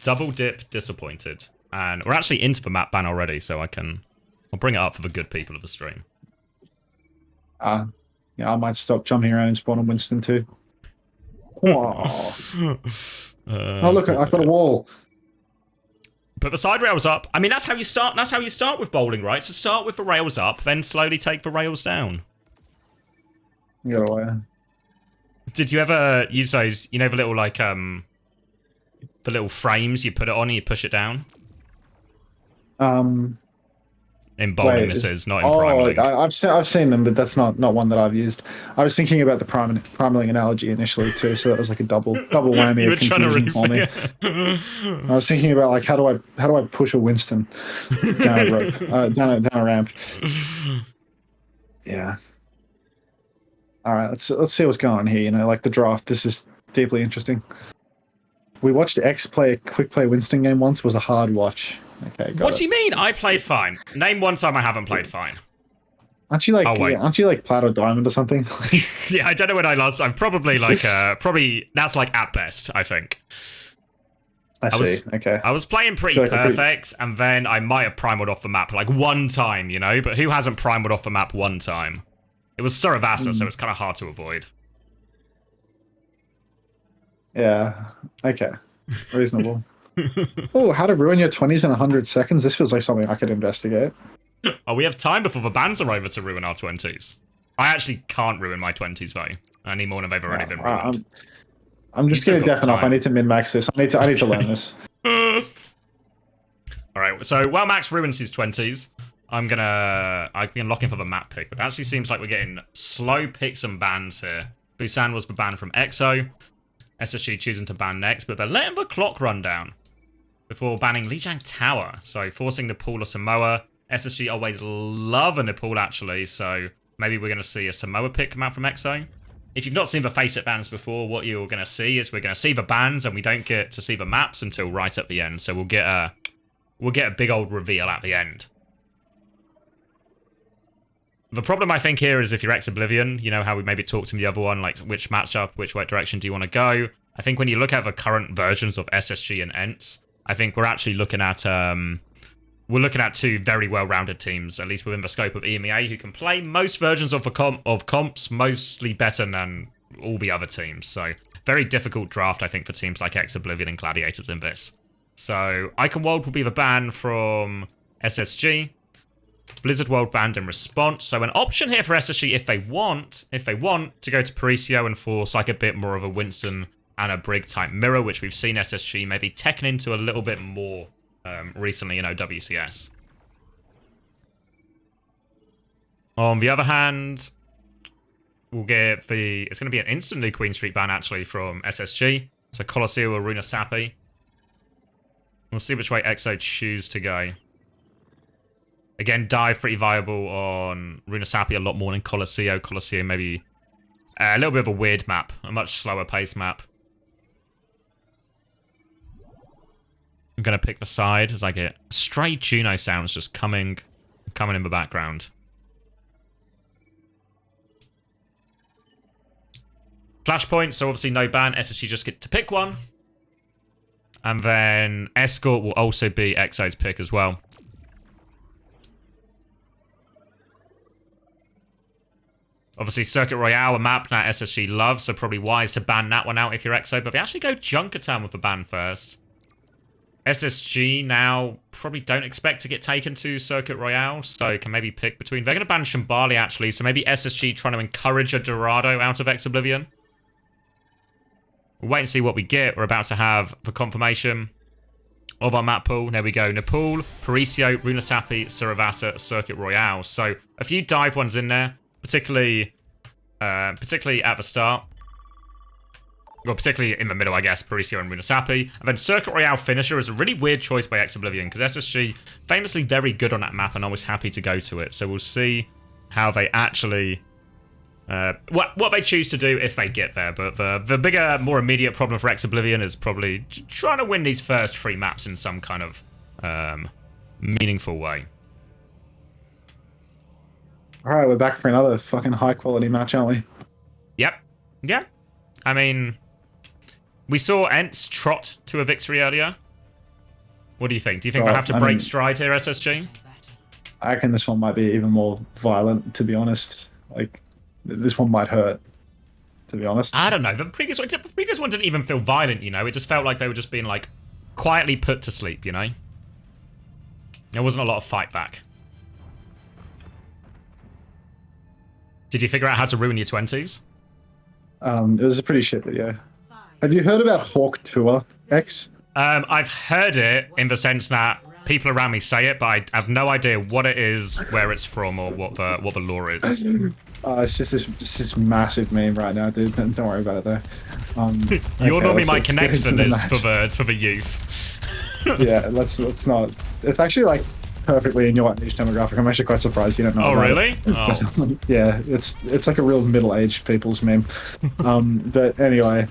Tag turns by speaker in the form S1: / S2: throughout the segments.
S1: Double dip disappointed. And we're actually into the map ban already, so I'll bring it up for the good people of the stream.
S2: Yeah, I might stop jumping around and spawn on Winston too. Oh, look, I've got a wall.
S1: Put the side rails up. I mean, that's how you start. That's how you start with bowling, right? So start with the rails up, then slowly take the rails down.
S2: You got a wire.
S1: Did you ever use those? You know, the little like the little frames you put it on and you push it down. In bowling, this is not in primaling.
S2: I've seen them, but that's not one that I've used. I was thinking about the primaling analogy initially too, so that was like a double whammy of confusion for me. I was thinking about like how do I push a Winston down a rope, down a ramp. Yeah. All right, let's see what's going on here. You know, like the draft. This is deeply interesting. We watched X play a quick play Winston game once. It was a hard watch. Okay,
S1: what do you mean? I played fine. Name one time I haven't played fine.
S2: Aren't you like aren't you like plat or diamond or something?
S1: Yeah, I don't know when I last. I'm probably like probably that's like at best. I think.
S2: I see. Okay.
S1: I was playing pretty perfect, and then I might have primaled off the map like one time, you know. But who hasn't primaled off the map one time? It was Saravasa, so it's kind of hard to avoid.
S2: Yeah. Okay. Reasonable. Oh, how to ruin your 20s in 100 seconds? This feels like something I could investigate.
S1: Oh, we have time before the bans are over to ruin our 20s. I actually can't ruin my 20s, though. Any more than they've already been ruined.
S2: I'm just going to deafen up. I need to min-max this. I need to learn this.
S1: Alright, so while Max ruins his 20s, I can lock in for the map pick. But it actually seems like we're getting slow picks and bans here. Busan was the ban from EXO. SSG choosing to ban next, but they're letting the clock run down before banning Lijiang Tower, so forcing Nepal or Samoa. SSG always love a Nepal, actually, so maybe we're going to see a Samoa pick come out from EXO. If you've not seen the FACEIT bans before, what you're going to see is we're going to see the bans, and we don't get to see the maps until right at the end, so we'll get a big old reveal at the end. The problem, I think, here is if you're ex-Oblivion, you know how we maybe talked in the other one, like which matchup, which direction do you want to go? I think when you look at the current versions of SSG and ENTS, I think we're actually looking at two very well-rounded teams, at least within the scope of EMEA, who can play most versions of comps mostly better than all the other teams. So very difficult draft, I think, for teams like ex-Oblivion and Gladiators in this. So Icon World will be the ban from SSG. Blizzard World banned in response. So an option here for SSG if they want to go to Parisio and force like a bit more of a Winston and a Brig type mirror, which we've seen SSG maybe tekken into a little bit more recently in OWCS. On the other hand, we'll get it's going to be an instantly Queen Street ban actually from SSG. So Colosseo or Runa Sapi. We'll see which way EXO choose to go. Again, dive pretty viable on Runa Sapi a lot more than Colosseo. Colosseo maybe a little bit of a weird map, a much slower pace map. I'm going to pick the side as I get stray Juno sounds just coming in the background. Flashpoint, so obviously no ban. SSG just get to pick one. And then Escort will also be EXO's pick as well. Obviously, Circuit Royale, a map that SSG loves, so probably wise to ban that one out if you're EXO. But they actually go Junkertown with the ban first. SSG now probably don't expect to get taken to Circuit Royale, so can maybe pick between... They're going to ban Shambali, actually, so maybe SSG trying to encourage a Dorado out of Ex-Oblivion. We'll wait and see what we get. We're about to have the confirmation of our map pool. There we go. Nepal, Parisio, Runasapi, Saravasa, Circuit Royale. So a few dive ones in there, particularly at the start. Well, particularly in the middle, I guess, Parisio and Runasapi. And then Circuit Royale Finisher is a really weird choice by Ex-Oblivion, because SSG famously very good on that map and always happy to go to it. So we'll see how they actually... what they choose to do if they get there. But the bigger, more immediate problem for Ex-Oblivion is probably trying to win these first 3 maps in some kind of meaningful way.
S2: Alright, we're back for another fucking high-quality match, aren't we?
S1: Yep. Yeah. I mean... We saw ENTS trot to a victory earlier. What do you think? Do you think they'll have to break stride here, SSG?
S2: I reckon this one might be even more violent, to be honest. Like, this one might hurt, to be honest.
S1: I don't know. The previous one didn't even feel violent, you know? It just felt like they were just being, like, quietly put to sleep, you know? There wasn't a lot of fight back. Did you figure out how to ruin your 20s?
S2: It was a pretty shit video. Have you heard about Hawk Tour, X?
S1: I've heard it in the sense that people around me say it, but I have no idea what it is, where it's from, or what the lore is.
S2: It's just this massive meme right now, dude. Don't worry about it though.
S1: You're normally my connect for this for the youth.
S2: Yeah, let's not. It's actually like perfectly in your niche demographic. I'm actually quite surprised you don't know.
S1: Oh, really?
S2: Oh. Yeah, it's like a real middle-aged people's meme. But anyway.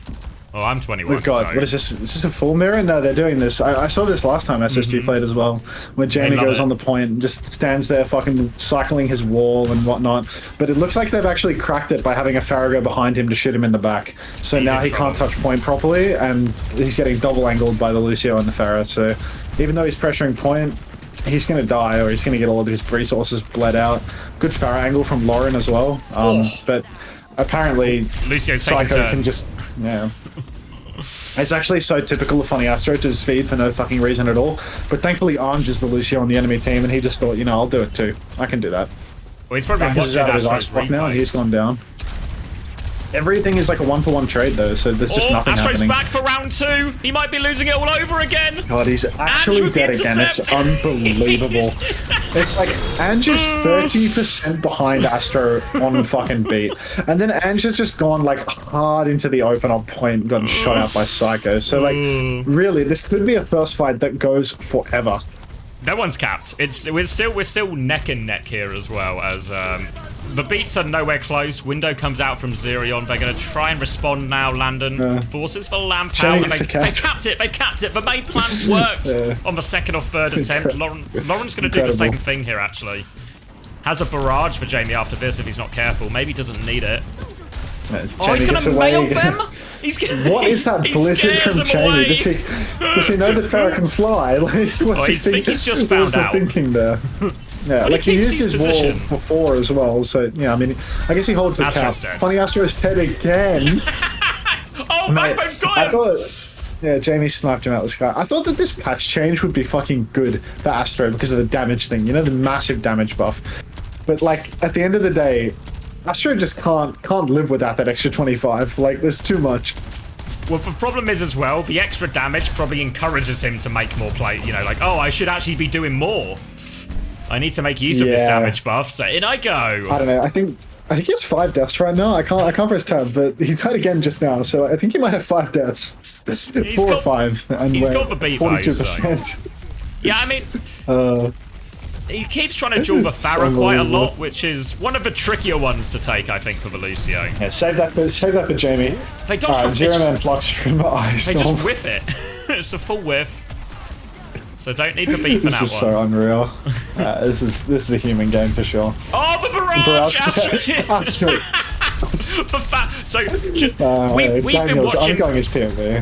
S1: Oh, I'm 21.
S2: We've got,
S1: so.
S2: what is this? Is this a full mirror? No, they're doing this. I saw this last time SSG played as well, where Jamie goes on the point and just stands there fucking cycling his wall and whatnot. But it looks like they've actually cracked it by having a Farrago behind him to shoot him in the back. So now he can't touch point properly, and he's getting double angled by the Lucio and the Pharah. So even though he's pressuring point, he's going to die, or he's going to get all of his resources bled out. Good Pharah angle from Lauren as well. But apparently
S1: Lucio's
S2: Psycho can just... Yeah. It's actually so typical of Funny Astro to just feed for no fucking reason at all. But thankfully, Anj is the Lucio on the enemy team, and he just thought, you know, I'll do it too. I can do that.
S1: Well, he's probably watching
S2: out of his
S1: Astro's
S2: ice block now, and he's
S1: replays.
S2: gone down. Everything is like a 1-for-1 trade though, so there's just nothing
S1: Astro's
S2: happening.
S1: back for round 2. He might be losing it all over again.
S2: God, he's actually dead again. It's unbelievable. It's like Anj is 30% behind Astro on fucking beat, and then Anj has just gone like hard into the open on point and gotten shot out by Psycho. So like, really, this could be a first fight that goes forever.
S1: No one's capped. We're still neck and neck here as well as the beats are nowhere close. Window comes out from Zerion. They're going to try and respond now. Landon forces for lamp out. And they've capped it. They've capped it. The main plan worked on the second or third attempt. Lauren's going to do the same thing here. Actually, has a barrage for Jamie after this if he's not careful. Maybe doesn't need it. He's going to mail them.
S2: What is that blizzard from Jamie? Does he know that Farah can fly? Like, what's
S1: he's just found out.
S2: Thinking there? Yeah,
S1: well,
S2: like he used his wall before as well. So yeah, I mean, I guess he holds the cap. Funny Astro's dead again.
S1: Oh, Backbone's got him.
S2: I thought, yeah, Jamie sniped him out the sky. I thought that this patch change would be fucking good for Astro because of the damage thing. You know, the massive damage buff. But like at the end of the day, Astro just can't live without that extra 25. Like, there's too much.
S1: Well, the problem is as well, the extra damage probably encourages him to make more play. You know, like, oh, I should actually be doing more. I need to make use of this damage buff. So in I go.
S2: I don't know. I think he has 5 deaths right now. I can't press tab, but he's died again just now. So I think he might have 5 deaths. 4 or 5. And
S1: he's got the beat
S2: 42%.
S1: So. Yeah, I mean. He keeps trying to duel the Pharah quite a lot, which is one of the trickier ones to take, I think, for the Lucio.
S2: Yeah, save that for Jamie.
S1: They don't
S2: Zero Man Flux from Ice.
S1: They just whiff it. It's a full whiff. So don't need the beat for that one.
S2: This is so unreal. This is a human game for sure.
S1: Oh, the barrage!
S2: Astro.
S1: So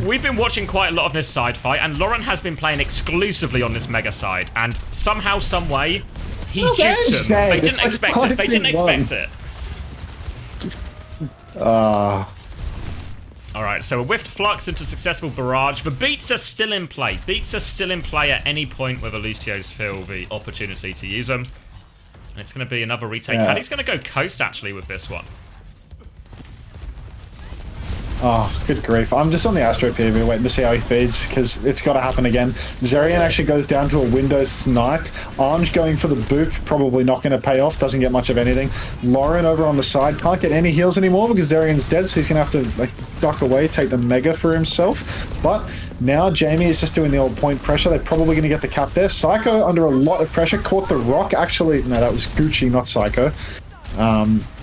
S1: we've been watching quite a lot of this side fight, and Lauren has been playing exclusively on this mega side, and somehow, some way, he juked them. They didn't expect it. They didn't expect it. Alright, so a whiffed flux into successful barrage. The beats are still in play. Beats are still in play at any point where the Lucios feel the opportunity to use them. And it's going to be another retake. Yeah. Paddy's going to go coast, actually, with this one.
S2: Oh, good grief. I'm just on the Astro PV waiting to see how he feeds, because it's got to happen again. Zerion actually goes down to a window snipe. Anj going for the boop, probably not going to pay off, doesn't get much of anything. Lauren over on the side can't get any heals anymore because Zerion's dead, so he's going to have to like duck away, take the mega for himself. But now Jamie is just doing the old point pressure. They're probably going to get the cap there. Psycho under a lot of pressure, caught the rock. Actually, no, that was Gucci, not Psycho.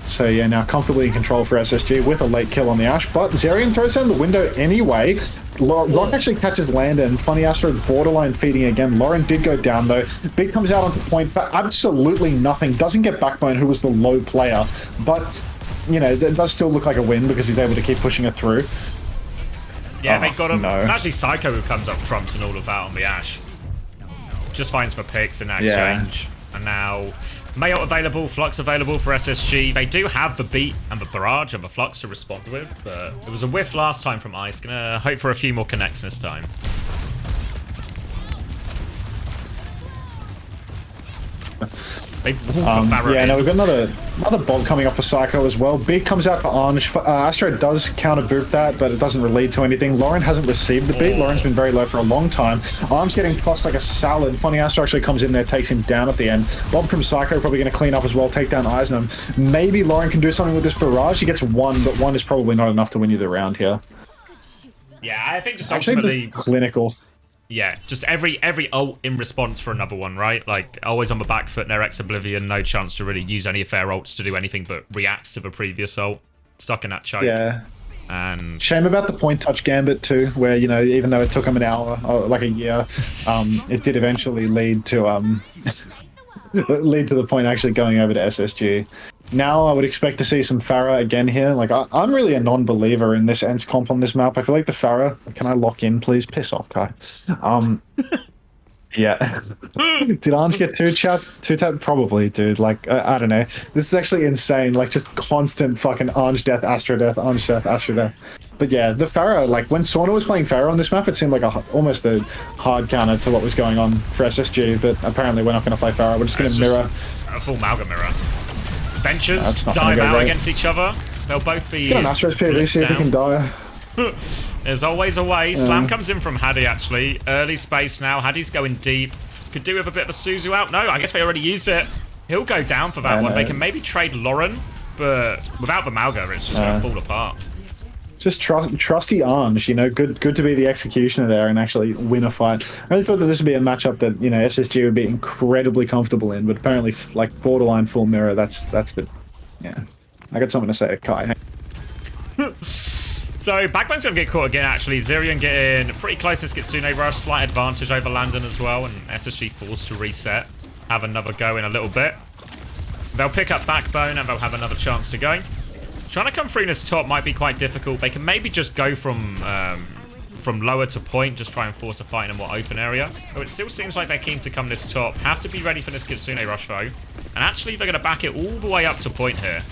S2: So yeah, now comfortably in control for SSG with a late kill on the Ash, but Zerion throws down the window anyway. Rock actually catches Landon. Funny Astro borderline feeding again. Lauren did go down though. Big comes out onto point for absolutely nothing. Doesn't get Backbone, who was the low player, but you know, it does still look like a win because he's able to keep pushing it through.
S1: Yeah, they got him. No. It's actually Psycho who comes up trumps and all of that on the Ash. just finds for picks in that exchange. And now Mayotte available, Flux available for SSG. They do have the beat and the barrage and the Flux to respond with, but it was a whiff last time from Ice. Gonna hope for a few more connects this time.
S2: Yeah, no, we've got another bomb coming up for Psycho as well. Beat comes out for Orange. Astro does counter boot that, but it doesn't really lead to anything. Lauren hasn't received the beat. Lauren's been very low for a long time. Arm's getting tossed like a salad. Funny Astro actually comes in there, takes him down at the end. Bomb from Psycho probably going to clean up as well, take down Eisenham. Maybe Lauren can do something with this barrage. He gets one, but one is probably not enough to win you the round here.
S1: Yeah, I think just ultimately
S2: clinical.
S1: Yeah, just every ult in response for another one, right? Like, always on the back foot, their ex-Oblivion, no chance to really use any of their ults to do anything but react to the previous ult. Stuck in that choke.
S2: Yeah.
S1: And
S2: shame about the point touch gambit too, where, you know, even though it took them an hour or like a year, it did eventually lead to the point actually going over to SSG. Now I would expect to see some Pharah again here. Like, I'm really a non-believer in this Ents comp on this map. I feel like the Pharah... Can I lock in, please? Piss off, Kai. Yeah. Did Ange get two-tap? Probably, dude. Like, I don't know. This is actually insane. Like, just constant fucking Ange death, Astro death, Ange death, Astro death. But yeah, the Pharah, like, when Sauna was playing Pharah on this map, it seemed like almost a hard counter to what was going on for SSG, but apparently we're not going to play Pharah. We're just going to mirror.
S1: A full Malga mirror. Benches dive out against each other. They'll both be.
S2: Let's get an Astro's PV, see if he can die.
S1: There's always a way. Slam comes in from Haddy, actually. Early space now. Haddy's going deep. Could do with a bit of a Suzu out. No, I guess they already used it. He'll go down for that one. They can maybe trade Lauren, but without the Malga, it's just going to fall apart.
S2: Just trusty Ange, you know, good to be the executioner there and actually win a fight. I really thought that this would be a matchup that, you know, SSG would be incredibly comfortable in, but apparently, like, borderline full mirror, that's the... Yeah. I got something to say to Kai.
S1: So, Backbone's going to get caught again, actually. Zirian getting pretty close to Kitsune Rush, slight advantage over Landon as well, and SSG forced to reset. Have another go in a little bit. They'll pick up Backbone and they'll have another chance to go. Trying to come through this top might be quite difficult. They can maybe just go from lower to point, just try and force a fight in a more open area. Oh, it still seems like they're keen to come this top. Have to be ready for this Kitsune Rush, though. And actually, they're going to back it all the way up to point here.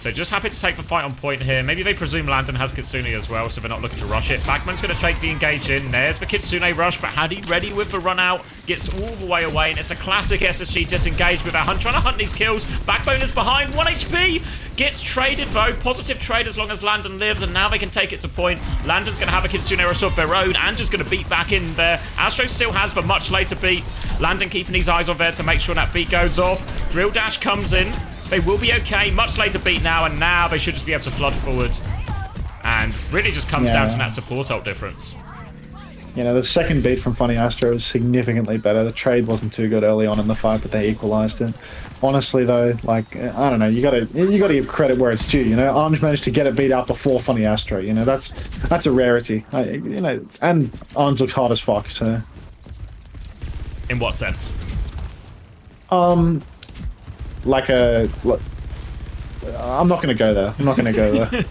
S1: So just happy to take the fight on point here. Maybe they presume Landon has Kitsune as well, so they're not looking to rush it. Backman's going to take the engage in. There's the Kitsune Rush, but Haddy ready with the run out. Gets all the way away, and it's a classic SSG disengage with our hunt. Trying to hunt these kills. Backbone is behind. 1 HP. Gets traded, though. Positive trade as long as Landon lives, and now they can take it to point. Landon's going to have a Kitsune Rush of their own, and just going to beat back in there. Astro still has, but much later beat. Landon keeping his eyes on there to make sure that beat goes off. Drill Dash comes in. They will be okay. Much later beat now, and now they should just be able to flood forward. And really just comes down to that support ult difference.
S2: You know, the second beat from Funny Astro is significantly better. The trade wasn't too good early on in the fight, but they equalized it. Honestly, though, like, I don't know, you gotta give credit where it's due. You know, Arms managed to get it beat out before Funny Astro. You know, that's a rarity. You know, and Arms looks hard as fuck. So,
S1: in what sense?
S2: Like I'm not gonna go there. I'm not gonna go there.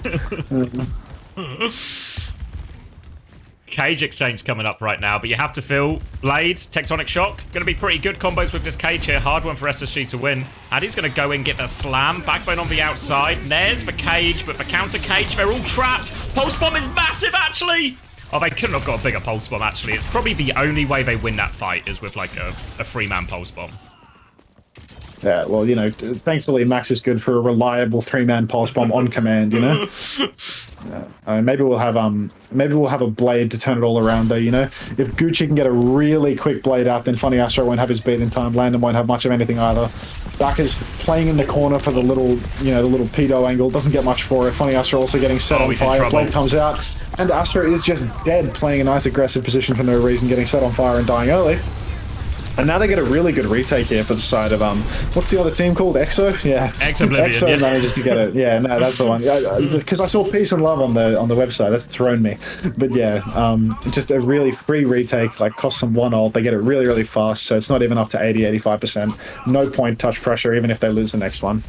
S1: Cage exchange coming up right now, but you have to feel Blades, Tectonic Shock. Going to be pretty good combos with this Cage here. Hard one for SSG to win. Addy's going to go in, get the slam. Backbone on the outside. There's the Cage, but the counter Cage, they're all trapped. Pulse Bomb is massive, actually. Oh, they couldn't have got a bigger Pulse Bomb, actually. It's probably the only way they win that fight is with, like, a 3-man Pulse Bomb.
S2: Yeah, well, you know, thankfully Max is good for a reliable 3-man pulse bomb on command. You know, maybe we'll have a blade to turn it all around though. You know, if Gucci can get a really quick blade out, then Funny Astro won't have his beat in time. Landon won't have much of anything either. Back is playing in the corner for the little pedo angle. Doesn't get much for it. Funny Astro also getting set on fire. Blade comes out, and Astro is just dead, playing a nice aggressive position for no reason, getting set on fire and dying early. And now they get a really good retake here for the side of what's the other team called? EXO? Yeah.
S1: Oblivione.
S2: EXO manages to get it. Yeah, no, that's the one. Because I saw Peace and Love on the website. That's thrown me. But yeah, just a really free retake, like costs them 1 ult. They get it really, really fast, so it's not even up to 80, 85%. No point touch pressure, even if they lose the next one.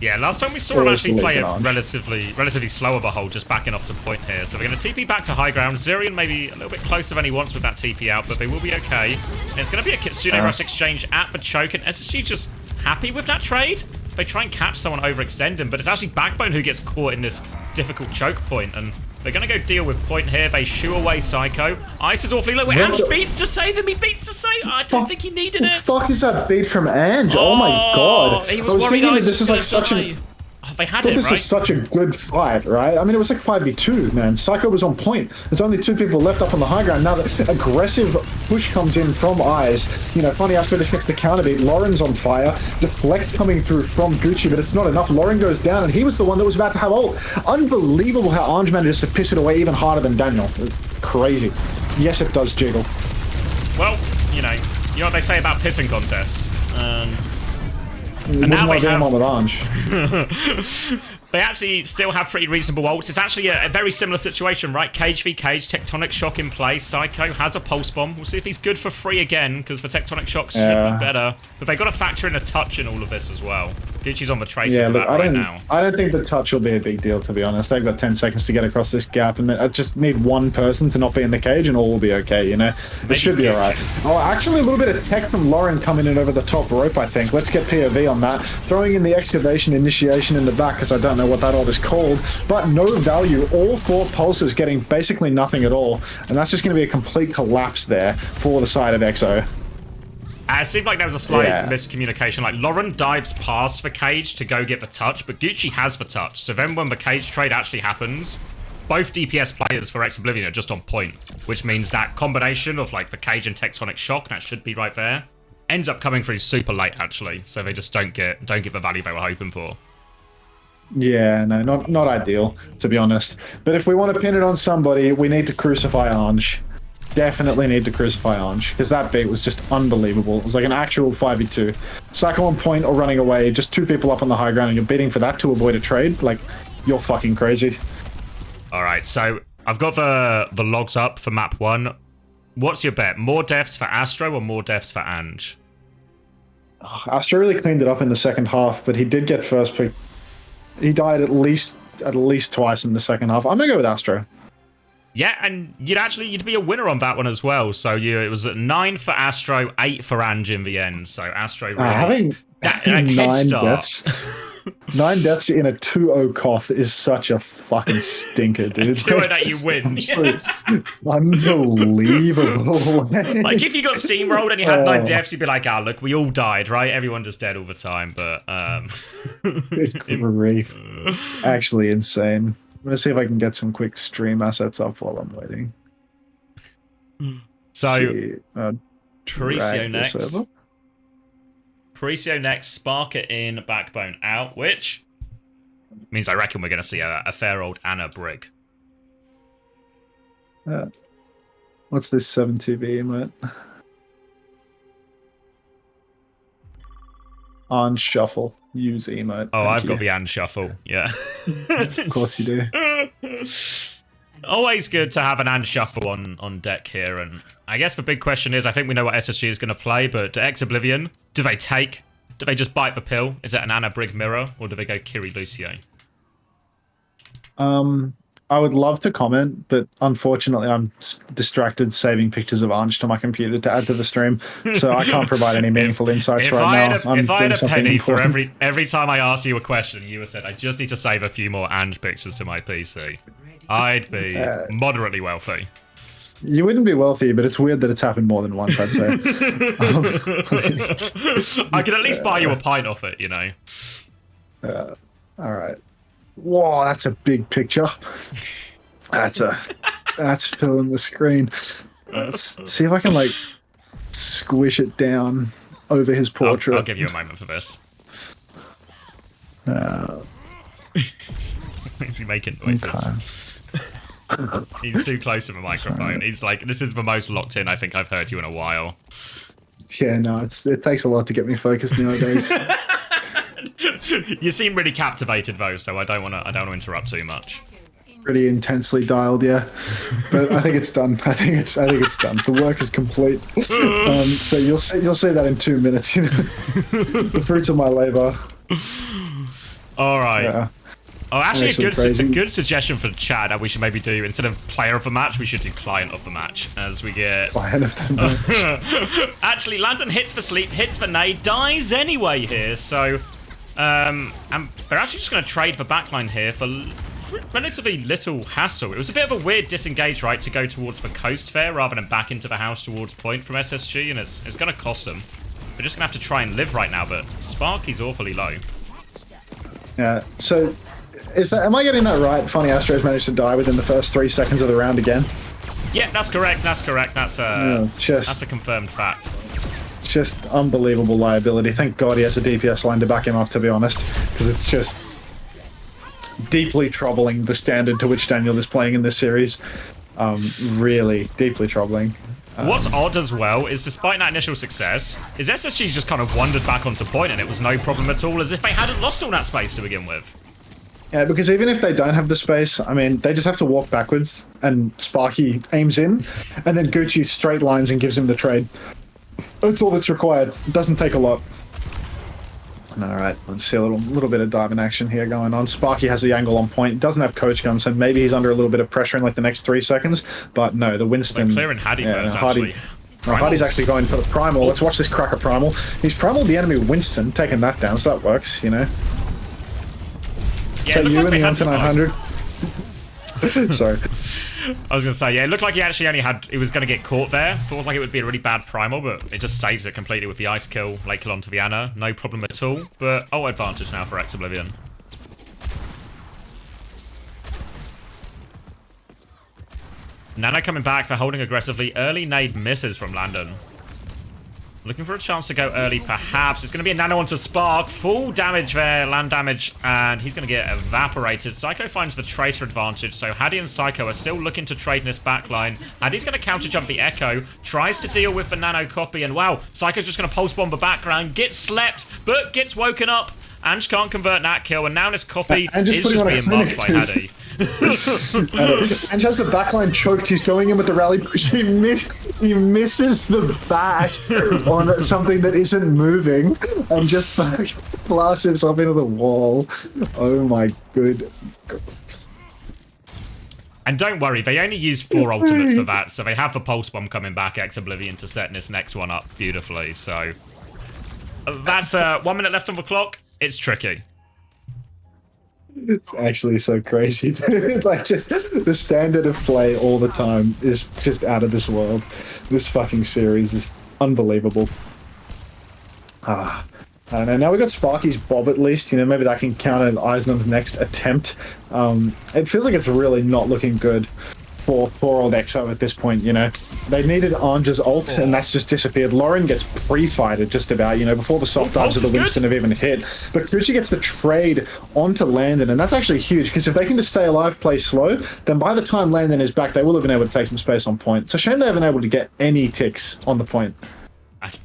S1: Yeah, last time we saw him actually play a relatively slower Behold, just backing off to point here. So we're going to TP back to high ground. Zirian maybe a little bit closer than he wants with that TP out, but they will be okay. And it's going to be a Kitsune Rush exchange at the choke, and SSG just happy with that trade. They try and catch someone, overextend him, but it's actually Backbone who gets caught in this difficult choke point, and they're going to go deal with point here. They shoo away Psycho. Ice is awfully low. Ange beats to save him. He beats to save. I don't think he needed it.
S2: What the fuck is that beat from Ange? Oh my god.
S1: He
S2: I was thinking that this is like such a...
S1: They had
S2: this is such a good fight, right? I mean, it was like 5v2, man. Psycho was on point. There's only 2 people left up on the high ground. Now the aggressive push comes in from Eyes. You know, funny Astro disconnects the counter beat. Lauren's on fire. Deflect coming through from Gucci, but it's not enough. Lauren goes down, and he was the one that was about to have ult. Unbelievable how Ange manages to piss it away even harder than Daniel. Crazy. Yes, it does jiggle.
S1: Well, you know what they say about pissing contests.
S2: And now we have one with Ange.
S1: They actually still have pretty reasonable ults. It's actually a very similar situation, right? Cage v Cage, Tectonic Shock in play. Psycho has a Pulse Bomb. We'll see if he's good for free again, because the Tectonic Shocks should be better. But they've got to factor in a touch in all of this as well. Gucci's on the trace of that right now.
S2: I don't think the touch will be a big deal, to be honest. They've got 10 seconds to get across this gap, and I just need one person to not be in the cage, and all will be okay, you know? It should be alright. Oh, actually, a little bit of tech from Lauren coming in over the top rope, I think. Let's get POV on that. Throwing in the Excavation Initiation in the back, because I don't know what that ult is called, but no value. All 4 pulses getting basically nothing at all, and that's just going to be a complete collapse there for the side of EXO.
S1: It seemed like there was a slight miscommunication. Like, Lauren dives past the cage to go get the touch, but Gucci has the touch. So then when the cage trade actually happens, both DPS players for Oblivion are just on point, which means that combination of, like, the cage and Tectonic Shock, that should be right there, ends up coming through super late, actually. So they just don't get the value they were hoping for.
S2: Yeah, no, not ideal, to be honest. But if we want to pin it on somebody, we need to crucify Ange. Definitely need to crucify Ange, because that beat was just unbelievable. It was like an actual 5v2. Psycho on point or running away, just 2 people up on the high ground, and you're beating for that to avoid a trade? Like, you're fucking crazy.
S1: Alright, so I've got the logs up for map 1. What's your bet? More deaths for Astro or more deaths for Ange?
S2: Astro really cleaned it up in the second half, but he did get first pick. He died at least twice in the second half. I'm gonna go with Astro.
S1: Yeah, and you'd be a winner on that one as well. So it was 9 for Astro, 8 for Ange in the end. So Astro really
S2: having 9 deaths. 9 deaths in a 2-0 cough is such a fucking stinker, dude.
S1: 2-0 that you win.
S2: Unbelievable.
S1: Like, if you got steamrolled and you had 9 deaths, you'd be like, look, we all died, right? Everyone just dead all the time, but...
S2: Good grief. It's actually insane. I'm going to see if I can get some quick stream assets up while I'm waiting.
S1: So, Parisio next. Parisio next, Sparker in, Backbone out, which means I reckon we're going to see a fair old Anna Brig.
S2: What's this 7TV emote? On shuffle. Use emote.
S1: Oh, I've got the and shuffle. Yeah.
S2: Of course you do.
S1: Always good to have an and shuffle on deck here. And I guess the big question is, I think we know what SSG is going to play, but Oblivion, do they just bite the pill? Is it an Anna Brig mirror, or do they go Kiri Lucio?
S2: I would love to comment, but unfortunately I'm distracted saving pictures of Ange to my computer to add to the stream, so I can't provide any meaningful insights right now.
S1: If I had a penny for every time I ask you a question, you would said, I just need to save a few more Ange pictures to my PC, I'd be moderately wealthy.
S2: You wouldn't be wealthy, but it's weird that it's happened more than once, I'd say.
S1: I could at least buy you a pint off it, you know.
S2: All right. Whoa, that's a big picture. That's filling the screen. Let's see if I can like squish it down over his portrait.
S1: I'll give you a moment for this. Is he making noises? Okay. He's too close to the microphone. He's like, this is the most locked in I think I've heard you in a while.
S2: Yeah, no, it takes a lot to get me focused nowadays.
S1: You seem really captivated though, so I don't want to interrupt too much.
S2: Pretty intensely dialed, yeah. But I think it's done. I think it's done. The work is complete. So you'll see that in 2 minutes. You know, the fruits of my labor.
S1: All right.
S2: Yeah.
S1: Oh, actually,
S2: Actually
S1: a good suggestion for the chat that we should maybe do, instead of player of the match, we should do client of the match, as we get...
S2: Client of the match.
S1: Actually, Lantern hits for sleep, hits for nade, dies anyway here, so... and they're actually just going to trade for backline here for relatively little hassle. It was a bit of a weird disengage, right, to go towards the coast fair rather than back into the house towards point from SSG, and it's going to cost them. They're just going to have to try and live right now, but Sparky's awfully low.
S2: Yeah, so... am I getting that right? Funny Astros managed to die within the first 3 seconds of the round again.
S1: Yeah, that's correct. That's correct. That's a confirmed fact.
S2: Just unbelievable liability. Thank God he has a DPS line to back him up, to be honest, because it's just deeply troubling the standard to which Daniel is playing in this series. Really deeply troubling.
S1: What's odd as well is, despite that initial success, is SSG's just kind of wandered back onto point, and it was no problem at all, as if they hadn't lost all that space to begin with.
S2: Yeah, because even if they don't have the space, I mean, they just have to walk backwards, and Sparky aims in, and then Gucci straight lines and gives him the trade. That's all that's required. It doesn't take a lot. All right, let's see a little bit of diving action here going on. Sparky has the angle on point. Doesn't have coach gun, so maybe he's under a little bit of pressure in like the next 3 seconds. But no, the Winston...
S1: They're clearing Hardy first, actually.
S2: Hardy's actually going for the primal. Let's watch this cracker primal. He's primal the enemy Winston, taking that down, so that works, you know.
S1: Yeah,
S2: So you
S1: like
S2: and the Anta 900. Sorry.
S1: I was going to say, yeah, it looked like he actually only had... He was going to get caught there. Thought like it would be a really bad primal, but it just saves it completely with the ice kill, late kill onto the Ana. No problem at all. But, advantage now for Oblivion. Nano coming back for holding aggressively. Early nade misses from Landon. Looking for a chance to go early, perhaps. It's going to be a nano onto Spark. Full damage there, land damage, and he's going to get evaporated. Psycho finds the Tracer advantage, so Hadi and Psycho are still looking to trade in this backline. Hadi's going to counter jump the Echo, tries to deal with the nano copy, and wow, Psycho's just going to pulse bomb the background, gets slept, but gets woken up. Ange can't convert that kill, and now this copy is just being marked by Hadi.
S2: Ange has the backline choked. He's going in with the rally push. He misses the bat on something that isn't moving and just blasts himself into the wall. Oh my good God.
S1: And don't worry, they only use 4 ultimates for that, so they have the pulse bomb coming back, Oblivion, to set this next one up beautifully. So that's 1 minute left on the clock. It's tricky.
S2: It's actually so crazy. Like, just the standard of play all the time is just out of this world. This fucking series is unbelievable. I don't know. Now we got Sparky's Bob at least. You know, maybe that can counter Eisenham's next attempt. It feels like it's really not looking good for poor old EXO at this point, you know. They needed Ange's ult, and that's just disappeared. Lauren gets pre-fighted just about, you know, before the soft dives of the Winston have even hit. But Gucci gets the trade onto Landon, and that's actually huge, because if they can just stay alive, play slow, then by the time Landon is back, they will have been able to take some space on point. It's a shame they haven't been able to get any ticks on the point.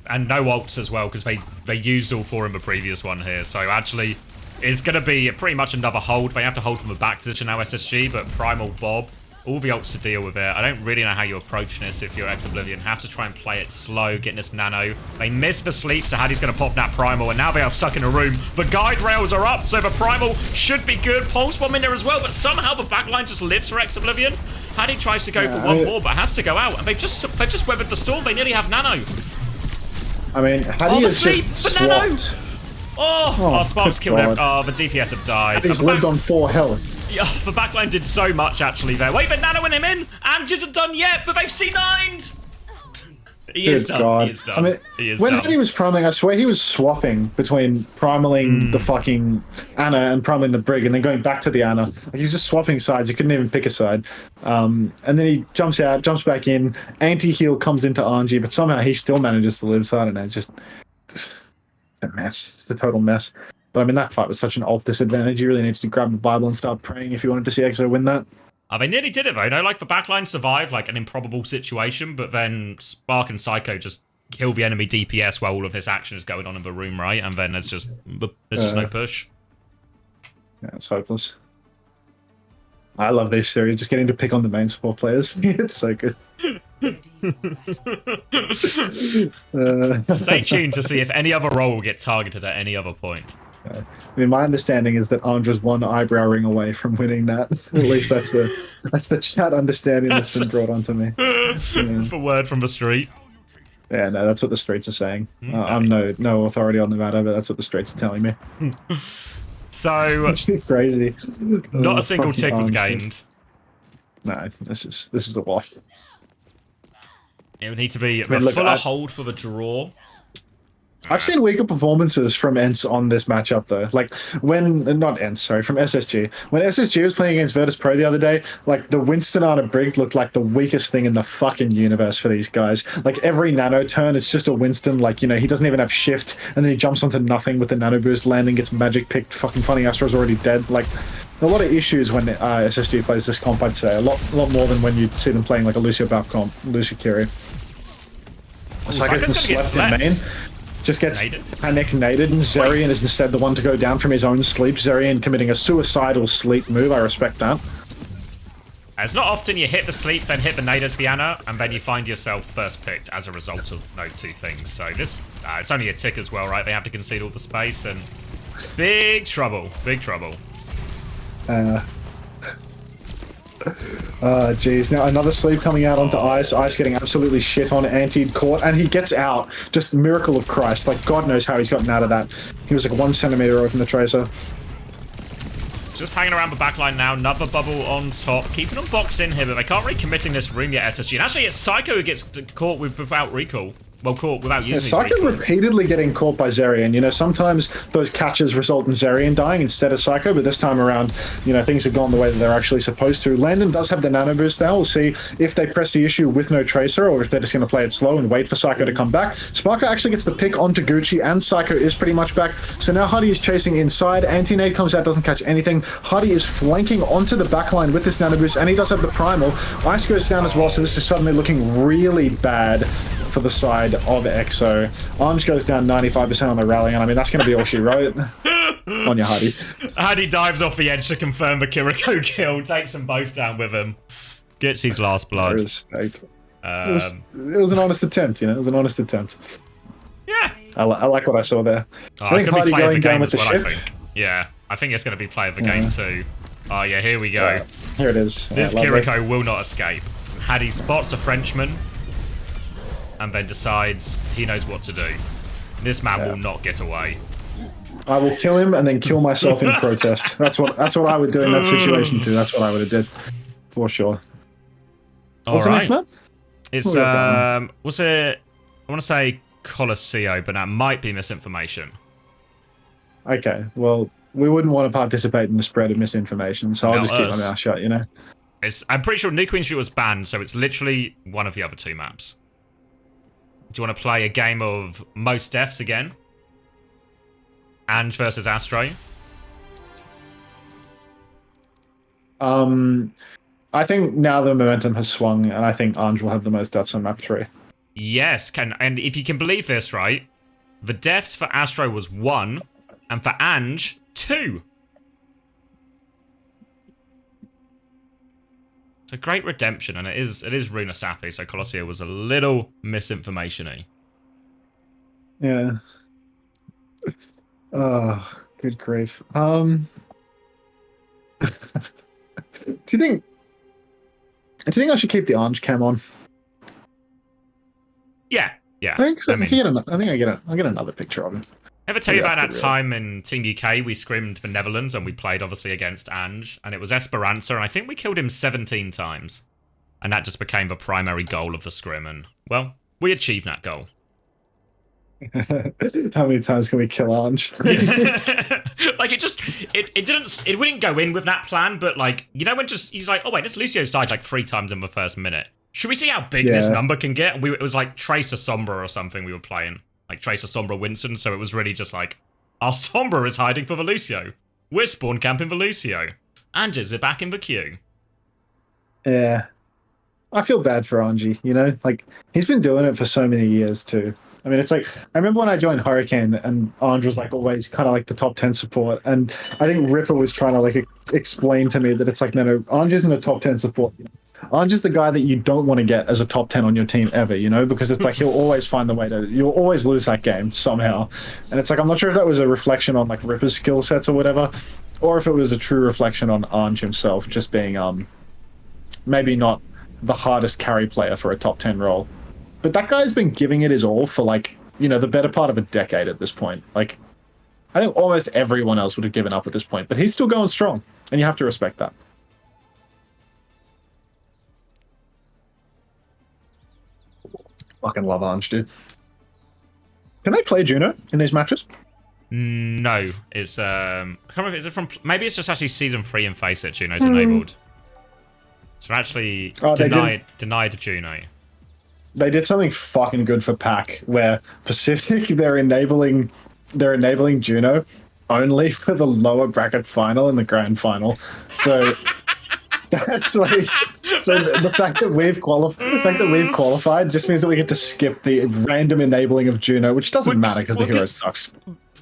S1: And no ults as well, because they used all 4 in the previous one here. So actually, it's going to be pretty much another hold. They have to hold from the back position now, SSG, but Primal Bob, all the ults to deal with it. I don't really know how you approach this if you're Oblivion. Have to try and play it slow, getting this nano. They miss the sleep, so Hadi's going to pop that primal, and now they are stuck in a room. The guide rails are up, so the primal should be good. Pulse bomb in there as well, but somehow the backline just lives for Oblivion. Hadi tries to go for one more, but has to go out, and they've just weathered the storm. They nearly have nano.
S2: I mean, Hadi is just swapped.
S1: Sparks killed him. Oh, the DPS have died.
S2: He's lived on 4 health.
S1: Yeah, the backline did so much actually there. Wait, but nanoing him in! Ange isn't done yet, but they've C9'd! He is done. He is done. I mean,
S2: when Hadi was primaling, I swear he was swapping between primaling the fucking Ana and primaling the Brig, and then going back to the Ana. Like, he was just swapping sides. He couldn't even pick a side. And then he jumps out, jumps back in. Anti-heal comes into Angie, but somehow he still manages to live. So I don't know. Just a mess. It's a total mess. But I mean, that fight was such an ult disadvantage. You really needed to grab the Bible and start praying if you wanted to see EXO win that.
S1: They nearly did it though. No, like the backline survived like an improbable situation, but then Spark and Psycho just kill the enemy DPS while all of this action is going on in the room, right? And then there's just no push.
S2: Yeah, it's hopeless. I love this series. Just getting to pick on the main support players. It's so good.
S1: Stay tuned to see if any other role will get targeted at any other point.
S2: I mean, my understanding is that Andra's one eyebrow ring away from winning that. At least that's the chat understanding that's been brought onto me.
S1: It's for word from the street.
S2: Yeah, no, that's what the streets are saying. Okay. I'm no authority on the matter, but that's what the streets are telling me.
S1: So
S2: it's crazy.
S1: Not a single tick was gained.
S2: No, this is a wash.
S1: It would need to be a fuller hold for the draw.
S2: I've seen weaker performances from ENCE on this matchup, though. Like, from SSG. When SSG was playing against Virtus Pro the other day, like, the Winston on a Brig looked like the weakest thing in the fucking universe for these guys. Like, every nano turn, it's just a Winston, like, he doesn't even have shift, and then he jumps onto nothing with the nano boost, landing, gets magic picked, fucking Funny Astro's already dead. Like, a lot of issues when SSG plays this comp, I'd say. A lot more than when you see them playing, like, a Lucio Bap comp, Lucio Curie.
S1: Psycho's gonna get slept.
S2: Just gets panic naded, and Zerion is instead the one to go down from his own sleep. Zerion committing a suicidal sleep move. I respect that.
S1: It's not often you hit the sleep, then hit the nader Viana, and then you find yourself first picked as a result of those two things. So this, it's only a tick as well, right? They have to concede all the space, and big trouble. Big trouble.
S2: Geez. Now another sleep coming out onto Ice. Ice getting absolutely shit on, antied caught, and he gets out. Just miracle of Christ. Like, God knows how he's gotten out of that. He was like 1 centimeter away from the Tracer.
S1: Just hanging around the backline now. Another bubble on top. Keeping them boxed in here, but they can't really committing this room yet, SSG. And actually, it's Psycho who gets caught without recall. Well, caught without using
S2: Psycho repeatedly getting caught by Zerion. Sometimes those catches result in Zerion dying instead of Psycho, but this time around, things have gone the way that they're actually supposed to. Landon does have the nano boost now. We'll see if they press the issue with no Tracer or if they're just going to play it slow and wait for Psycho to come back. Sparker actually gets the pick onto Gucci, and Psycho is pretty much back. So now Huddy is chasing inside. Anti-nade comes out, doesn't catch anything. Huddy is flanking onto the backline with this nano boost, and he does have the primal. Ice goes down as well, so this is suddenly looking really bad for the side of EXO. Ange goes down 95% on the rally, and I mean, that's going to be all she wrote. On your Hardy.
S1: Hardy dives off the edge to confirm the Kiriko kill, takes them both down with him, gets his last blood.
S2: Respect. It was an honest attempt, It was an honest attempt.
S1: Yeah.
S2: I like what I saw there.
S1: I think Hardy going down with the ship. Yeah, I think it's going to be play of the game too. Oh yeah, here we go.
S2: Here it is.
S1: This Kiriko will not escape. Hardy spots a Frenchman, and then decides he knows what to do. This man will not get away.
S2: I will kill him and then kill myself in protest. That's what I would do in that situation too. That's what I would have did, for sure. What's the next map?
S1: It's what's it? I want to say Colosseo, but that might be misinformation.
S2: Okay, well, we wouldn't want to participate in the spread of misinformation, so I'll just keep my mouth shut.
S1: I'm pretty sure New Queen Street was banned, so it's literally one of the other two maps. Do you want to play a game of most deaths again? Ange versus Astro?
S2: I think now the momentum has swung, and I think Ange will have the most deaths on map 3.
S1: Yes, and if you can believe this, right? The deaths for Astro was 1, and for Ange, 2. It's a great redemption, and it is Runa Sappy, so Colosseo was a little misinformation-y.
S2: Yeah. Oh, good grief. Do you think I should keep the Ange cam on?
S1: Yeah. I
S2: think so. I get another picture of him.
S1: Ever tell you about that time in Team UK we scrimmed the Netherlands and we played obviously against Ange, and it was Esperanza, and I think we killed him 17 times, and that just became the primary goal of the scrim, and well, we achieved that goal.
S2: How many times can we kill Ange?
S1: Like it wouldn't go in with that plan, but like, when he's like, oh wait, this Lucio's died like 3 times in the first minute. Should we see how big this number can get? And it was like Tracer Sombra or something we were playing. Like Tracer Sombra Winston, so it was really just like, our Sombra is hiding for the Lucio. We're spawn camping the Lucio. Anges are back in the queue.
S2: Yeah. I feel bad for Angie, Like, he's been doing it for so many years too. I mean, it's like, I remember when I joined Hurricane and Ange was like always kind of like the top 10 support, and I think Ripper was trying to like explain to me that it's like, no, Ange isn't a top 10 support. Ange is the guy that you don't want to get as a top 10 on your team ever, you know, because it's like he'll always find the way to, you'll always lose that game somehow. And it's like, I'm not sure if that was a reflection on like Ripper's skill sets or whatever, or if it was a true reflection on Ange himself just being maybe not the hardest carry player for a top 10 role. But that guy's been giving it his all for like, you know, the better part of a decade at this point. Like, I think almost everyone else would have given up at this point, but he's still going strong, and you have to respect that. Fucking love Ange, dude. Can they play Juno in these matches?
S1: No, it's I can't remember. Is it from? Maybe it's just actually season 3 in FACEIT. Juno's enabled. So actually denied Juno.
S2: They did something fucking good for PAC, where Pacific they're enabling Juno only for the lower bracket final and the grand final. So that's like, so the fact that we've qualified just means that we get to skip the random enabling of Juno, which doesn't matter because the hero sucks.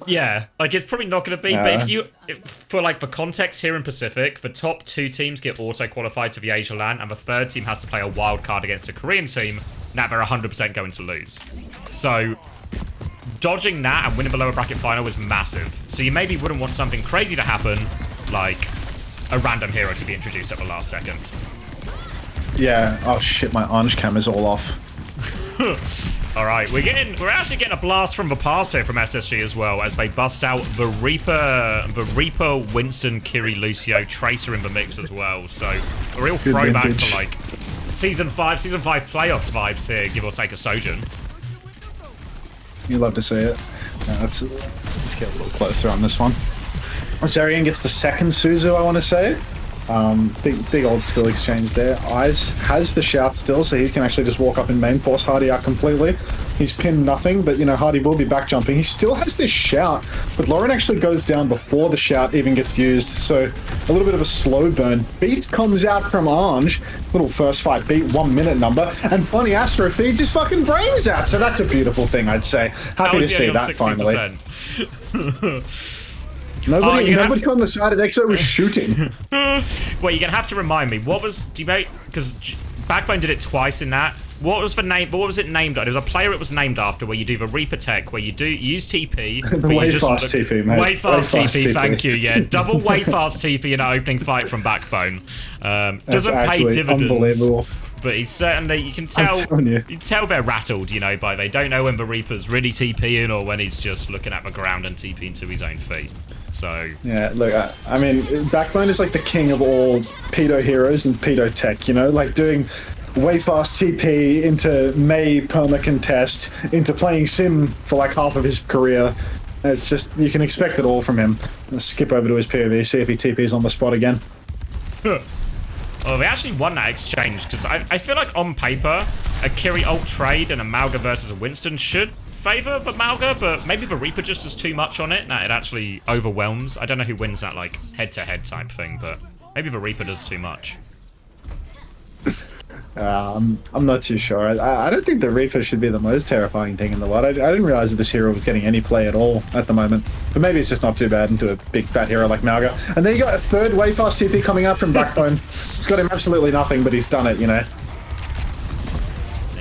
S1: Yeah, like it's probably not going to be. But for context here in Pacific, the top 2 teams get auto qualified to the Asia LAN, and the 3rd team has to play a wild card against a Korean team. Now they're 100% going to lose. So dodging that and winning the lower bracket final was massive. So you maybe wouldn't want something crazy to happen, like a random hero to be introduced at the last second.
S2: Yeah. Oh shit, my Ange cam is all off.
S1: All right, we're actually getting a blast from the past here from SSG as well, as they bust out the Reaper, Winston, Kiri, Lucio, Tracer in the mix as well. So a real throwback to like season 5 playoffs vibes here, give or take a Sojourn.
S2: You love to see it. Let's get a little closer on this one. Zerian gets the second Suzu, I want to say. Big old skill exchange there. Eyes has the shout still, so he can actually just walk up and main force Hardy out completely. He's pinned nothing, but you know, Hardy will be back jumping. He still has this shout, but Lauren actually goes down before the shout even gets used, so a little bit of a slow burn. Beat comes out from Ange, little first fight beat, 1 minute number, and funny Astro feeds his fucking brains out, so that's a beautiful thing, I'd say. Happy to see that 60%. Finally. Nobody on the side of Exo was shooting.
S1: Well, you're gonna have to remind me. What was because Backbone did it twice in that. What was the name? What was it named? There was a player it was named after where you do the Reaper tech, where you use TP.
S2: Way fast TP, mate.
S1: Way fast TP. Thank you. Yeah, double way fast TP in an opening fight from Backbone. Doesn't pay dividends. Unbelievable. But he's certainly, you can tell they're rattled, you know, by they don't know when the Reaper's really TPing or when he's just looking at the ground and TPing to his own feet. So
S2: yeah, look, I mean, Backbone is like the king of all pedo heroes and pedo tech, you know, like doing way fast TP into May perma contest into playing Sim for like half of his career. It's just, you can expect it all from him. Let's skip over to his POV, see if he TPs on the spot again.
S1: Oh, they actually won that exchange, because I feel like on paper, a Kiri ult trade and a Mauga versus a Winston should favour the Mauga, but maybe the Reaper just does too much on it, and it actually overwhelms. I don't know who wins that like head-to-head type thing, but maybe the Reaper does too much.
S2: I'm not too sure. I don't think the Reaper should be the most terrifying thing in the world. I didn't realize that this hero was getting any play at all at the moment. But maybe it's just not too bad into a big fat hero like Mauga. And then you got a third way fast TP coming out from Backbone. It's got him absolutely nothing, but he's done it, you know.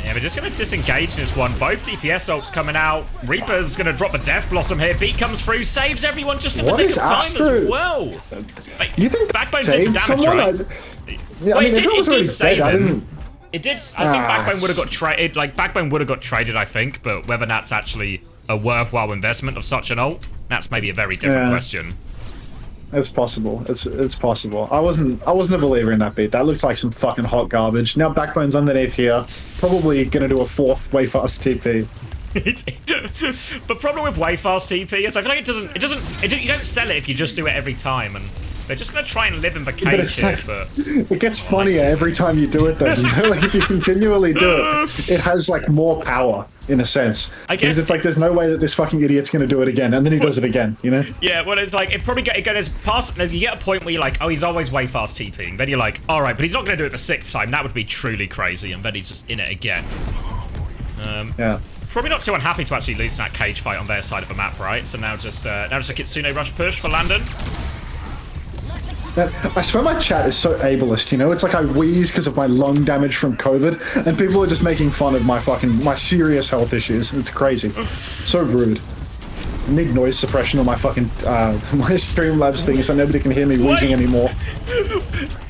S1: Yeah, we're just going to disengage this one. Both DPS ults coming out. Reaper's going to drop the Death Blossom here. Beat comes through, saves everyone just in the nick of time as well. Wait,
S2: you think
S1: Backbone did the damage, right?
S2: Yeah,
S1: well,
S2: I mean,
S1: it did save him. It did. I think Backbone would have got traded. Like Backbone would have got traded, I think. But whether that's actually a worthwhile investment of such an ult, that's maybe a very different question.
S2: It's possible. It's possible. I wasn't a believer in that beat. That looks like some fucking hot garbage. Now Backbone's underneath here, probably gonna do a fourth way fast TP.
S1: The problem with way fast TP is I feel like you don't sell it if you just do it every time, and they're just gonna try and live in the cage here. But
S2: it gets funnier every time you do it, though. You know, like if you continually do it, it has like more power in a sense. I guess because it's like there's no way that this fucking idiot's gonna do it again, and then he does it again. You know?
S1: Yeah. Well, it's like it goes past. You get a point where you're like, oh, he's always way fast TPing. Then you're like, all right, but he's not gonna do it the 6th time. That would be truly crazy, and then he's just in it again.
S2: Yeah.
S1: Probably not too unhappy to actually lose that cage fight on their side of the map, right? So now just a Kitsune rush push for Landon.
S2: I swear my chat is so ableist, you know? It's like I wheeze because of my lung damage from COVID, and people are just making fun of my serious health issues. It's crazy. So rude. I need noise suppression on my fucking, my Streamlabs thing so nobody can hear me wheezing anymore.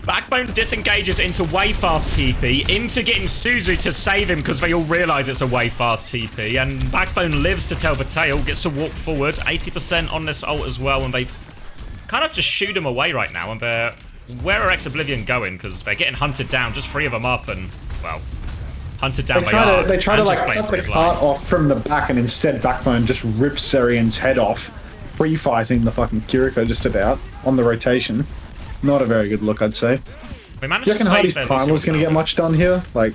S1: Backbone disengages into way fast TP, into getting Suzu to save him because they all realise it's a way fast TP, and Backbone lives to tell the tale, gets to walk forward, 80% on this ult as well, and they've kind of just shoot him away right now, and they're... Where are Oblivion going? Because they're getting hunted down, just 3 of them up, and, well, hunted down they are.
S2: They try to like cut the cart off from the back, and instead Backbone just rips Zerian's head off, pre-fighting the fucking Kiriko just about, on the rotation. Not a very good look, I'd say.
S1: We managed
S2: Do you reckon Hardy's Primal's going to get much done here? Like,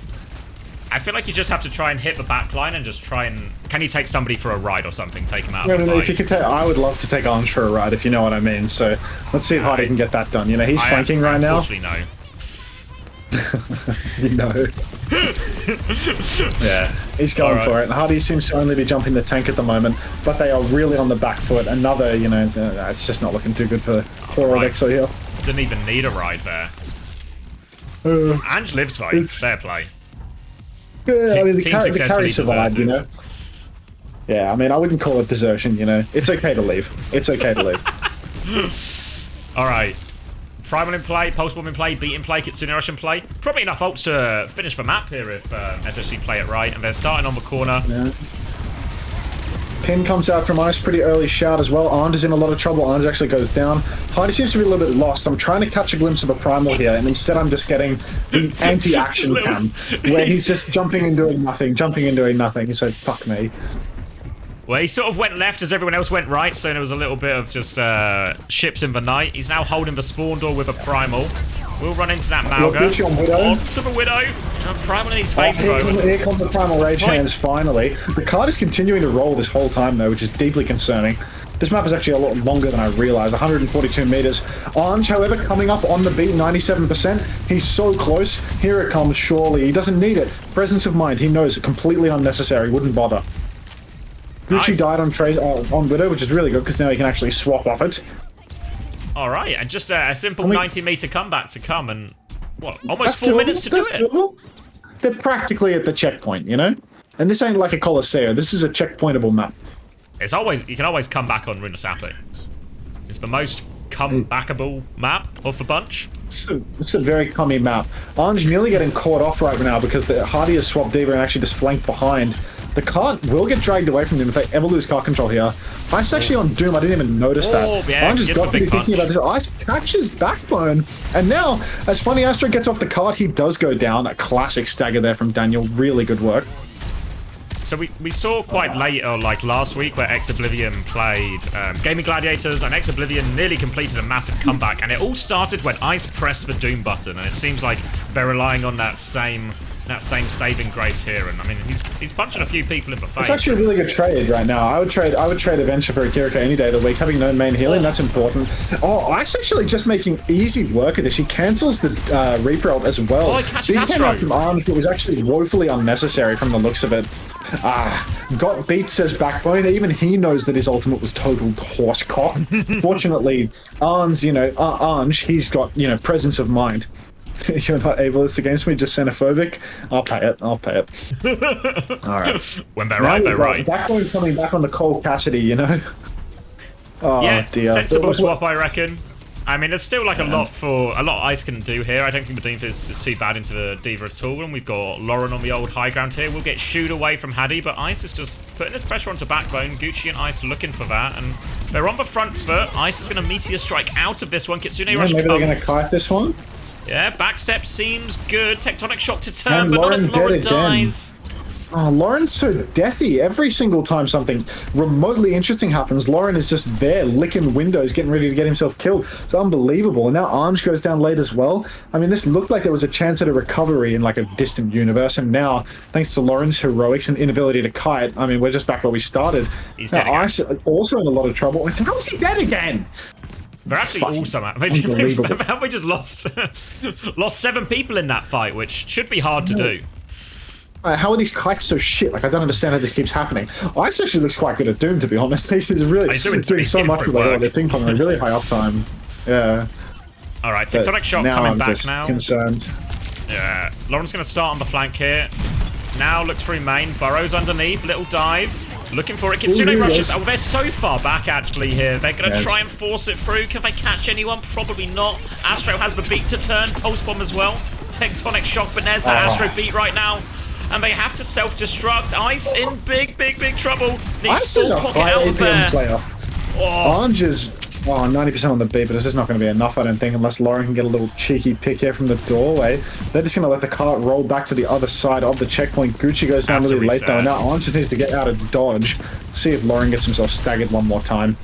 S1: I feel like you just have to try and hit the back line and just try and... Can you take somebody for a ride or something? Take him out
S2: yeah,
S1: of the
S2: if you could take... I would love to take Orange for a ride, if you know what I mean. So, let's see if Hardy can get that done. You know, he's flanking right now.
S1: Unfortunately, no.
S2: You know. Yeah, he's going for it. And Hardy seems to only be jumping the tank at the moment, but they are really on the back foot. Another, you know, it's just not looking too good for poor old Exo here.
S1: Didn't even need a ride there. Ange lives though. Fair play.
S2: Yeah, I mean, the carry survived, you know. Yeah, I mean, I wouldn't call it desertion, you know. It's okay to leave. It's okay to leave.
S1: Alright. Primal in play, Pulse Bomb in play, Beat in play, Kitsune Rush in play. Probably enough ults to finish the map here if SSG play it right. And they're starting on the corner.
S2: Yeah. Pin comes out from Ice, pretty early shout as well. Arnd is in a lot of trouble. Arnd actually goes down. Hardy seems to be a little bit lost. I'm trying to catch a glimpse of a Primal here, and instead I'm just getting the anti-action cam, where he's just jumping and doing nothing, jumping and doing nothing. He said, fuck me.
S1: Well, he sort of went left as everyone else went right, so there was a little bit of just ships in the night. He's now holding the spawn door with a Primal. We'll run into that Mauga. Onto the Widow. Primal in his face.
S2: Here comes the Primal Rage Hands finally. The card is continuing to roll this whole time though, which is deeply concerning. This map is actually a lot longer than I realized. 142 meters. Orange, however, coming up on the beat, 97%. He's so close. Here it comes, surely. He doesn't need it. Presence of mind. He knows it. Completely unnecessary. Wouldn't bother. Gucci died on Widow, which is really good because now he can actually swap off it.
S1: Alright, and just a simple 90-meter comeback to come, and what, almost 4 minutes to do it?
S2: They're practically at the checkpoint, you know? And this ain't like a Colosseo, this is a checkpointable map.
S1: It's always, you can always come back on Runasapi. It's the most comebackable map of the bunch.
S2: It's a very cummy map. Orange nearly getting caught off right now because the Hardy has swapped Diva and actually just flanked behind. The cart will get dragged away from them if they ever lose car control here. Ice actually on Doom, I didn't even notice that.
S1: Yeah,
S2: I'm just got to be thinking about this. Ice catches Backbone. And now, as Funny Astro gets off the cart, he does go down. A classic stagger there from Daniel. Really good work.
S1: So we saw quite late, like last week, where Oblivion played Gaming Gladiators, and Oblivion nearly completed a massive comeback. And it all started when Ice pressed the Doom button. And it seems like they're relying on that same saving grace here, and I mean he's punching a few people in the face.
S2: It's actually a really good trade right now. I would trade Adventure for a Kiriko any day of the week. Having no main healing, that's important. Oh, Ice actually just making easy work of this. He cancels the Reaper ult as well.
S1: Oh, he catches
S2: Astro. Came out from Arms, but was actually woefully unnecessary from the looks of it. Got beat, says Backbone. Even he knows that his ultimate was total horse cock. Fortunately, Arns, you know, Arns, he's got, you know, presence of mind. You're not ableist against me, just xenophobic. I'll pay it. I'll pay it. All right.
S1: When they're right, they're right.
S2: Backbone coming back on the Cole Cassidy, you know. Oh
S1: yeah,
S2: dear.
S1: Sensible swap, I reckon. I mean, there's still like a lot Ice can do here. I don't think the Doom is too bad into the Diva at all. And we've got Lauren on the old high ground here. We'll get shooed away from Hadi, but Ice is just putting this pressure onto Backbone. Gucci and Ice looking for that, and they're on the front foot. Ice is going to Meteor Strike out of this one. Kitsune Rush
S2: maybe they're going to kite this one.
S1: Yeah, backstep seems good. Tectonic shock to turn, but not if Lauren dies.
S2: Oh, Lauren's so deathy. Every single time something remotely interesting happens, Lauren is just there licking windows, getting ready to get himself killed. It's unbelievable. And now Orange goes down late as well. I mean, this looked like there was a chance at a recovery in like a distant universe. And now, thanks to Lauren's heroics and inability to kite, I mean, we're just back where we started.
S1: He's dead again.
S2: Ice also in a lot of trouble. How is he dead again?
S1: They're actually awesome. We just lost 7 people in that fight, which should be hard to do.
S2: How are these kites so shit? Like, I don't understand how this keeps happening. Ice actually looks quite good at Doom, to be honest. He's really doing so much with like, their ping pong, like really high uptime. Yeah.
S1: All right, Tectonic Shock coming back now.
S2: Concerned.
S1: Yeah, Lauren's going to start on the flank here. Now look through main, burrows underneath, little dive. Looking for it. Kitsune rushes. Oh, they're so far back, actually, here. They're going to try and force it through. Can they catch anyone? Probably not. Astro has the beat to turn. Pulse Bomb as well. Tectonic Shock, but there's that Astro beat right now. And they have to self-destruct. Ice in big trouble. Needs full pocket out of there.
S2: Orange is 90% on the beat, but it's just not going to be enough, I don't think, unless Lauren can get a little cheeky pick here from the doorway. They're just going to let the cart roll back to the other side of the checkpoint. Gucci goes down really late, though, and now Orange just needs to get out of dodge. See if Lauren gets himself staggered one more time.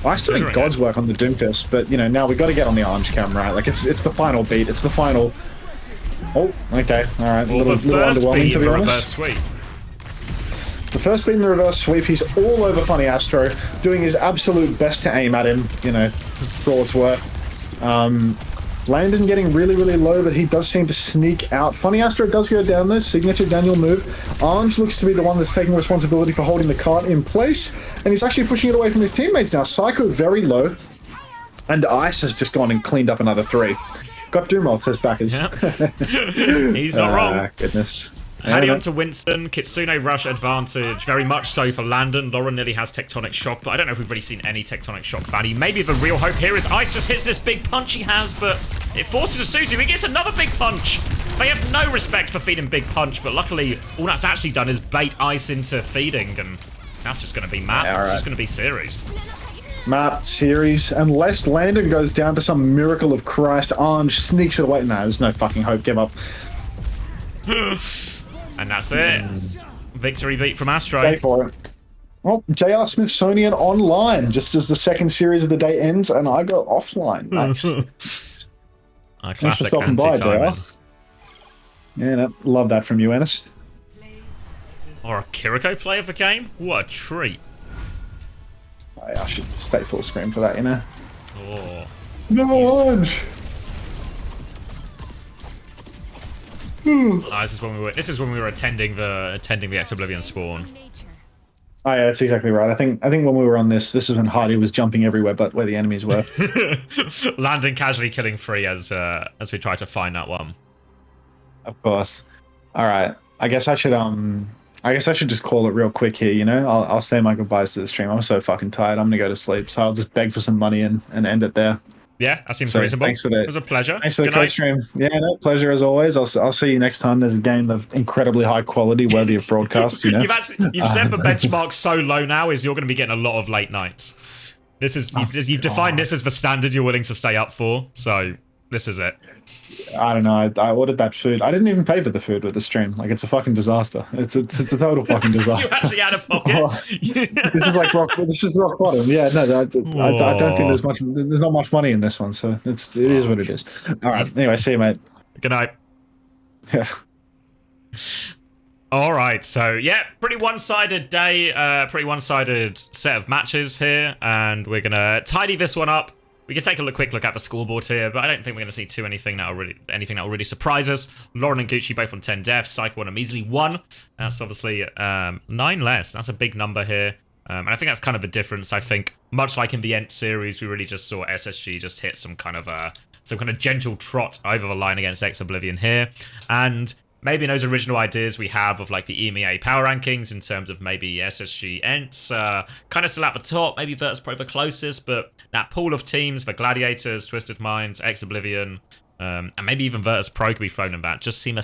S2: I still think God's work on the Doomfist, but, you know, now we got to get on the Orange cam, right? Like, it's the final beat. It's the final... Oh, okay. All right.
S1: Well,
S2: little underwhelming, to be honest.
S1: Sweep.
S2: The first beat in the reverse sweep, he's all over Funny Astro, doing his absolute best to aim at him, you know, for all it's worth. Landon getting really low, but he does seem to sneak out. Funny Astro does go down there, signature Daniel move. Orange looks to be the one that's taking responsibility for holding the cart in place, and he's actually pushing it away from his teammates now. Psycho very low, and Ice has just gone and cleaned up another 3. Got Doomroll, says backers.
S1: Yep. He's not wrong.
S2: Goodness.
S1: Heading on to Winston, Kitsune rush advantage, very much so for Landon. Lauren nearly has Tectonic Shock, but I don't know if we've really seen any Tectonic Shock value. Maybe the real hope here is Ice just hits this big punch he has, but it forces a Suzu. He gets another big punch. They have no respect for feeding big punch, but luckily all that's actually done is bait Ice into feeding, and that's just going to be map. It's just going to be series.
S2: Map, series, unless Landon goes down to some miracle of Christ, Orange sneaks it away. No, there's no fucking hope. Give up.
S1: And that's it. Victory beat from Astro.
S2: Stay for it. Well, JR Smithsonian online, just as the second series of the day ends, and I go offline. Nice.
S1: Thanks for stopping by, JR.
S2: Yeah, no, love that from you, Ennis.
S1: Or a Kiriko play of the game? What a treat.
S2: I should stay full screen for that, you know.
S1: Oh.
S2: No Orange!
S1: This is when we were attending the Ex-Oblivion spawn.
S2: Oh yeah, that's exactly right. I think when we were on this was when Hardy was jumping everywhere but where the enemies were.
S1: Landon casually killing 3 as we try to find that one.
S2: Of course. All right. I guess I should just call it real quick here, you know? I'll say my goodbyes to the stream. I'm so fucking tired. I'm gonna go to sleep. So I'll just beg for some money and end it there.
S1: Yeah, that seems reasonable.
S2: Thanks for that.
S1: It was a pleasure.
S2: Thanks for the co-stream. Yeah, no, pleasure as always. I'll see you next time. There's a game of incredibly high quality, worthy of broadcast. You know,
S1: you've set the benchmark so low now is you're going to be getting a lot of late nights. This is you've defined this as the standard you're willing to stay up for. So this is it.
S2: I don't know. I ordered that food. I didn't even pay for the food with the stream. Like, it's a fucking disaster. It's a total fucking disaster.
S1: You actually out of pocket.
S2: This is like rock bottom. Yeah, no, I don't think there's not much money in this one. So it is what it is. All right. Anyway, see you, mate.
S1: Good night.
S2: Yeah.
S1: All right. So yeah, pretty one-sided day. Pretty one-sided set of matches here, and we're gonna tidy this one up. We can take a quick look at the scoreboard here, but I don't think we're going to see anything that will really surprise us. Lauren and Gucci both on 10 deaths. Psycho on a measly 1. That's obviously 9 less. That's a big number here. And I think that's kind of the difference. I think, much like in the Ent series, we really just saw SSG just hit some kind of gentle trot over the line against Ex-Oblivion here. And maybe in those original ideas we have of like the EMEA power rankings in terms of maybe SSG Ents kind of still at the top, maybe Virtus Pro the closest, but that pool of teams, the Gladiators, Twisted Minds, Ex-Oblivion, and maybe even Virtus Pro could be thrown in that, just seem a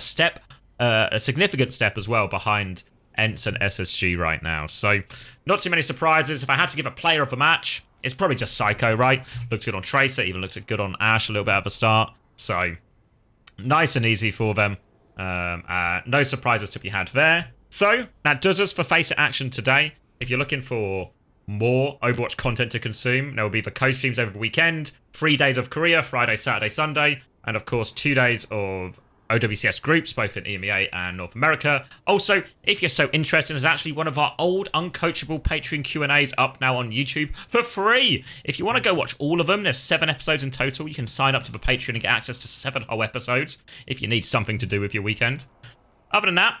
S1: significant step as well behind Ents and SSG right now. So not too many surprises. If I had to give a player of the match, it's probably just Psycho, right? Looks good on Tracer, even looks good on Ash a little bit at the start. So nice and easy for them. No surprises to be had there. So that does us for FACEIT action today. If you're looking for more Overwatch content to consume, there will be the co-streams over the weekend, 3 days of Korea, Friday, Saturday, Sunday, and of course 2 days of OWCS groups, both in EMEA and North America. Also, if you're so interested, there's actually one of our old Uncoachable Patreon Q&As up now on YouTube for free. If you want to go watch all of them, there's 7 episodes in total. You can sign up to the Patreon and get access to 7 whole episodes if you need something to do with your weekend. Other than that,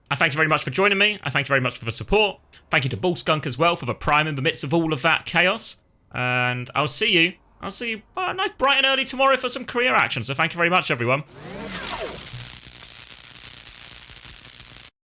S1: I thank you very much for joining me. I thank you very much for the support. Thank you to Bullskunk as well for the prime in the midst of all of that chaos. And I'll see you I'll see you nice bright and early tomorrow for some career action. So thank you very much, everyone.